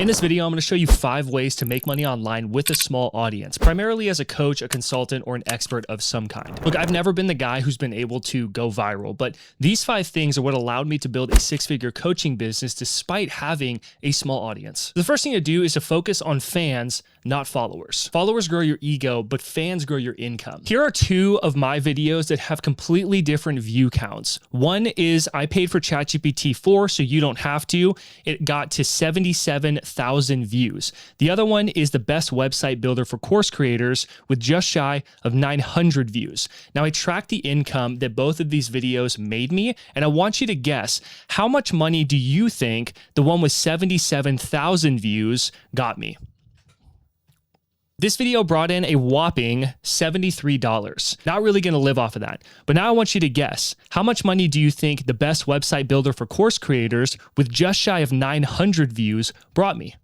In this video, I'm going to show you 5 ways to make money online with a small audience, primarily as a coach, a consultant, or an expert of some kind. Look, I've never been the guy who's been able to go viral, but these 5 things are what allowed me to build a 6-figure coaching business despite having a small audience. The first thing to do is to focus on fans, not followers. Followers grow your ego, but fans grow your income. Here are 2 of my videos that have completely different view counts. One is I paid for ChatGPT 4, so you don't have to. It got to 77,000 views. The other one is the best website builder for course creators with just shy of 900 views. Now I tracked the income that both of these videos made me, and I want you to guess, how much money do you think the one with 77,000 views got me? This video brought in a whopping $73. Not really going to live off of that. But now I want you to guess, how much money do you think the best website builder for course creators with just shy of 900 views brought me?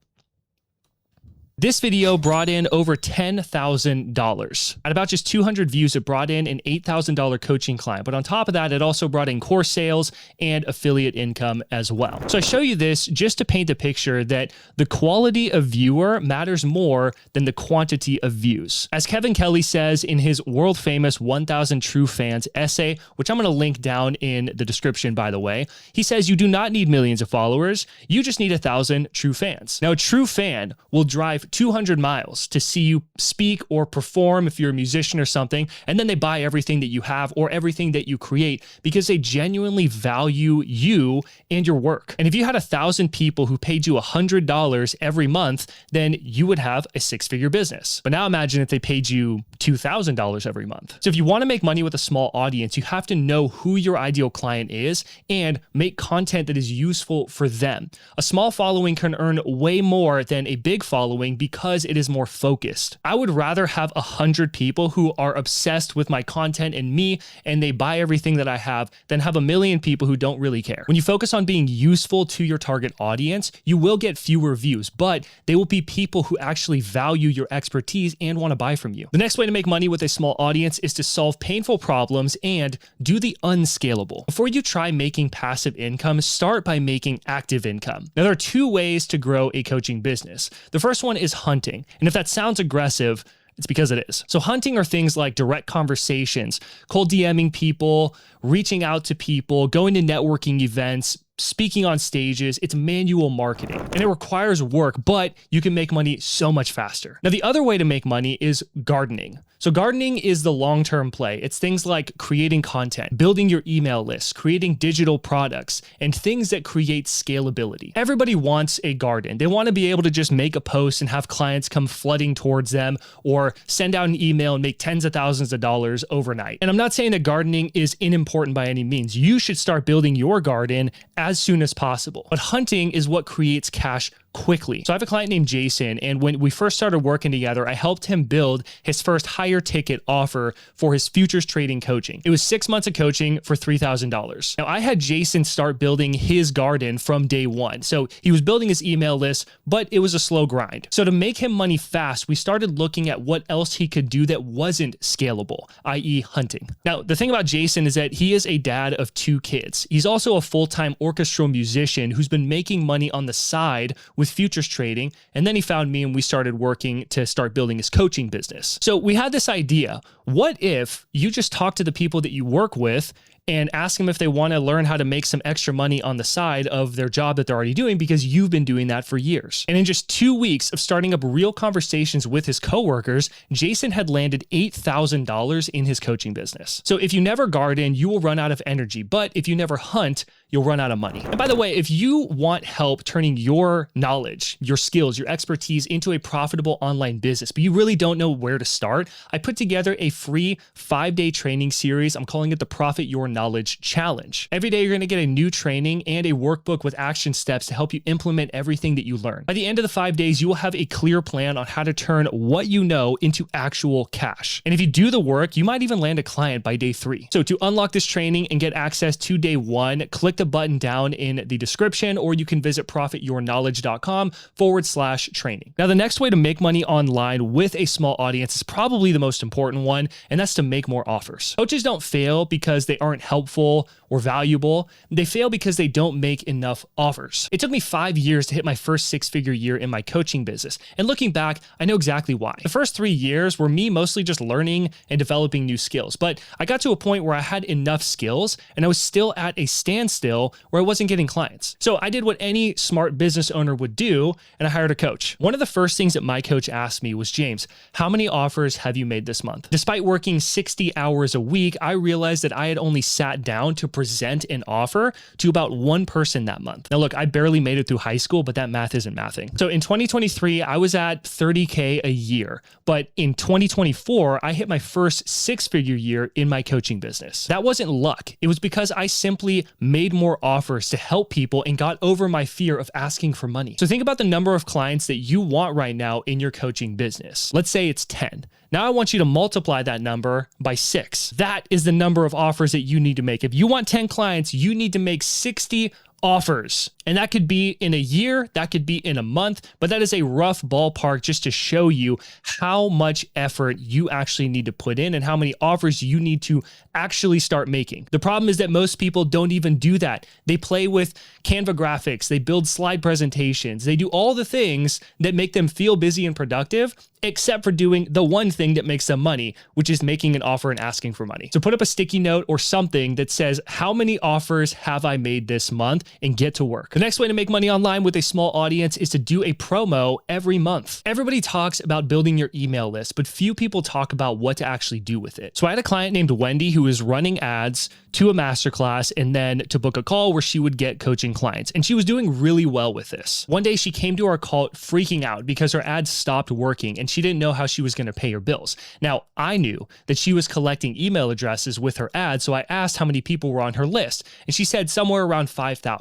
This video brought in over $10,000. At about just 200 views, it brought in an $8,000 coaching client. But on top of that, it also brought in course sales and affiliate income as well. So I show you this just to paint the picture that the quality of viewer matters more than the quantity of views. As Kevin Kelly says in his world famous 1,000 True Fans essay, which I'm going to link down in the description, by the way, he says you do not need millions of followers. You just need 1,000 true fans. Now, a true fan will drive 200 miles to see you speak or perform if you're a musician or something, and then they buy everything that you have or everything that you create because they genuinely value you and your work. And if you had 1,000 people who paid you $100 every month, then you would have a 6-figure business. But now imagine if they paid you $2,000 every month. So if you want to make money with a small audience, you have to know who your ideal client is and make content that is useful for them. A small following can earn way more than a big following because it is more focused. I would rather have 100 people who are obsessed with my content and me, and they buy everything that I have, than have 1 million people who don't really care. When you focus on being useful to your target audience, you will get fewer views, but they will be people who actually value your expertise and want to buy from you. The next way to make money with a small audience is to solve painful problems and do the unscalable. Before you try making passive income, start by making active income. Now, there are 2 ways to grow a coaching business. The first one is hunting. And if that sounds aggressive, it's because it is. So hunting are things like direct conversations, cold DMing people, reaching out to people, going to networking events, speaking on stages. It's manual marketing and it requires work, but you can make money so much faster. Now, the other way to make money is gardening. So gardening is the long-term play. It's things like creating content, building your email list, creating digital products, and things that create scalability. Everybody wants a garden. They want to be able to just make a post and have clients come flooding towards them, or send out an email and make tens of thousands of dollars overnight. And I'm not saying that gardening is unimportant by any means. You should start building your garden as soon as possible. But hunting is what creates cash quickly. So I have a client named Jason, and when we first started working together, I helped him build his first higher ticket offer for his futures trading coaching. It was 6 months of coaching for $3,000. Now, I had Jason start building his garden from day one. So he was building his email list, but it was a slow grind. So to make him money fast, we started looking at what else he could do that wasn't scalable, i.e. hunting. Now, the thing about Jason is that he is a dad of 2 kids. He's also a full-time orchestral musician who's been making money on the side with futures trading, and then he found me and we started working to start building his coaching business. So we had this idea, what if you just talk to the people that you work with and ask them if they want to learn how to make some extra money on the side of their job that they're already doing because you've been doing that for years. And in just 2 weeks of starting up real conversations with his coworkers, Jason had landed $8,000 in his coaching business. So if you never garden, you will run out of energy, but if you never hunt, you'll run out of money. And by the way, if you want help turning your knowledge, your skills, your expertise into a profitable online business, but you really don't know where to start, I put together a free 5-day training series. I'm calling it the Profit Your Knowledge Challenge. Every day, you're going to get a new training and a workbook with action steps to help you implement everything that you learn. By the end of the 5 days, you will have a clear plan on how to turn what you know into actual cash. And if you do the work, you might even land a client by day 3. So to unlock this training and get access to day 1, click the button down in the description, or you can visit profityourknowledge.com/training. Now, the next way to make money online with a small audience is probably the most important one, and that's to make more offers. Coaches don't fail because they aren't helpful or valuable. They fail because they don't make enough offers. It took me 5 years to hit my first six-figure year in my coaching business. And looking back, I know exactly why. The first 3 years were me mostly just learning and developing new skills. But I got to a point where I had enough skills and I was still at a standstill where I wasn't getting clients. So I did what any smart business owner would do, and I hired a coach. One of the first things that my coach asked me was, James, how many offers have you made this month? Despite working 60 hours a week, I realized that I had only sat down to present an offer to about one person that month. Now look, I barely made it through high school, but that math isn't mathing. So in 2023, I was at 30K a year, but in 2024, I hit my first six-figure year in my coaching business. That wasn't luck. It was because I simply made more offers to help people and got over my fear of asking for money. So think about the number of clients that you want right now in your coaching business. Let's say it's 10. Now I want you to multiply that number by 6. That is the number of offers that you need to make. If you want 10 clients, you need to make 60 offers. And that could be in a year, that could be in a month, but that is a rough ballpark just to show you how much effort you actually need to put in and how many offers you need to actually start making. The problem is that most people don't even do that. They play with Canva graphics, they build slide presentations, they do all the things that make them feel busy and productive, except for doing the one thing that makes them money, which is making an offer and asking for money. So put up a sticky note or something that says, how many offers have I made this month, and get to work. The next way to make money online with a small audience is to do a promo every month. Everybody talks about building your email list, but few people talk about what to actually do with it. So I had a client named Wendy who was running ads to a masterclass and then to book a call where she would get coaching clients. And she was doing really well with this. One day she came to our call freaking out because her ads stopped working and she didn't know how she was going to pay her bills. Now, I knew that she was collecting email addresses with her ads, so I asked how many people were on her list, and she said somewhere around 5,000.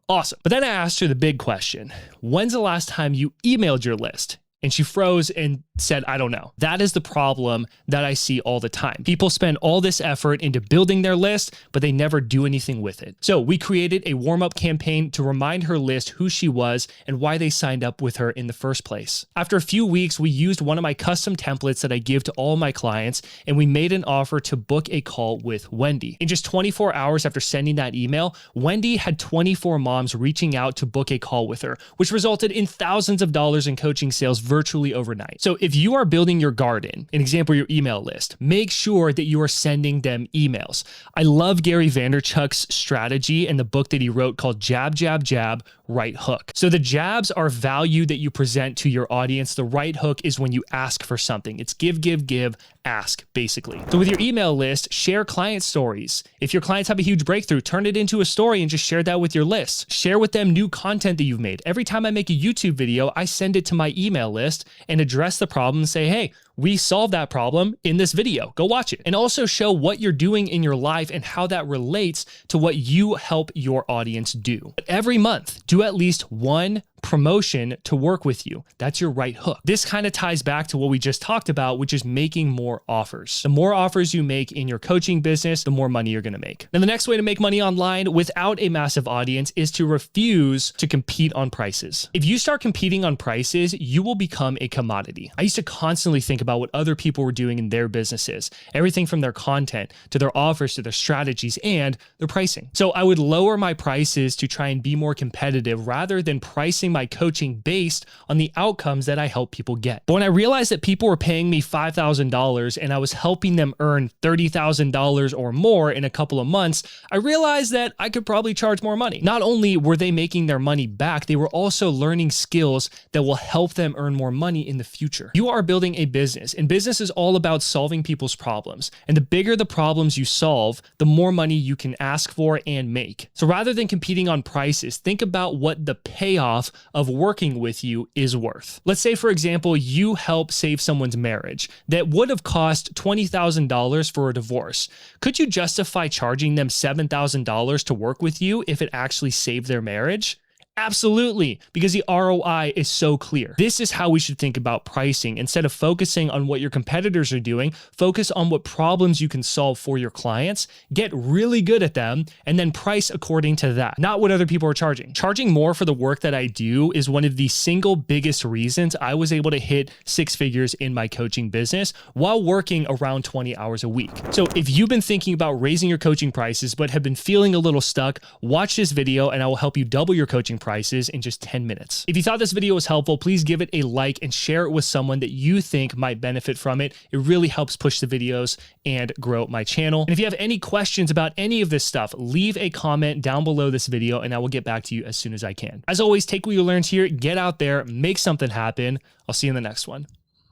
Awesome. But then I asked her the big question. When's the last time you emailed your list? And she froze and said, I don't know. That is the problem that I see all the time. People spend all this effort into building their list, but they never do anything with it. So we created a warm-up campaign to remind her list who she was and why they signed up with her in the first place. After a few weeks, we used one of my custom templates that I give to all my clients, and we made an offer to book a call with Wendy. In just 24 hours after sending that email, Wendy had 24 moms reaching out to book a call with her, which resulted in thousands of dollars in coaching sales virtually overnight. So if you are building your garden, an example, your email list, make sure that you are sending them emails. I love Gary Vaynerchuk's strategy and the book that he wrote called Jab, Jab, Jab, Right Hook. So the jabs are value that you present to your audience. The right hook is when you ask for something. It's give, give, give, ask, basically. So with your email list, share client stories. If your clients have a huge breakthrough, turn it into a story and just share that with your list. Share with them new content that you've made. Every time I make a YouTube video, I send it to my email list and address the problem and say, hey, we solved that problem in this video. Go watch it. And also show what you're doing in your life and how that relates to what you help your audience do. But every month, do at least one promotion to work with you. That's your right hook. This kind of ties back to what we just talked about, which is making more offers. The more offers you make in your coaching business, the more money you're going to make. Now, the next way to make money online without a massive audience is to refuse to compete on prices. If you start competing on prices, you will become a commodity. I used to constantly think about what other people were doing in their businesses, everything from their content to their offers to their strategies and their pricing. So I would lower my prices to try and be more competitive rather than pricing my coaching based on the outcomes that I help people get. But when I realized that people were paying me $5,000 and I was helping them earn $30,000 or more in a couple of months, I realized that I could probably charge more money. Not only were they making their money back, they were also learning skills that will help them earn more money in the future. You are building a business, and business is all about solving people's problems. And the bigger the problems you solve, the more money you can ask for and make. So rather than competing on prices, think about what the payoff of working with you is worth. Let's say, for example, you help save someone's marriage that would have cost $20,000 for a divorce. Could you justify charging them $7,000 to work with you if it actually saved their marriage? Absolutely, because the ROI is so clear. This is how we should think about pricing. Instead of focusing on what your competitors are doing, focus on what problems you can solve for your clients, get really good at them, and then price according to that, not what other people are charging. Charging more for the work that I do is one of the single biggest reasons I was able to hit 6 figures in my coaching business while working around 20 hours a week. So if you've been thinking about raising your coaching prices but have been feeling a little stuck, watch this video and I will help you double your coaching prices in just 10 minutes. If you thought this video was helpful, please give it a like and share it with someone that you think might benefit from it. It really helps push the videos and grow my channel. And if you have any questions about any of this stuff, leave a comment down below this video and I will get back to you as soon as I can. As always, take what you learned here, get out there, make something happen. I'll see you in the next one.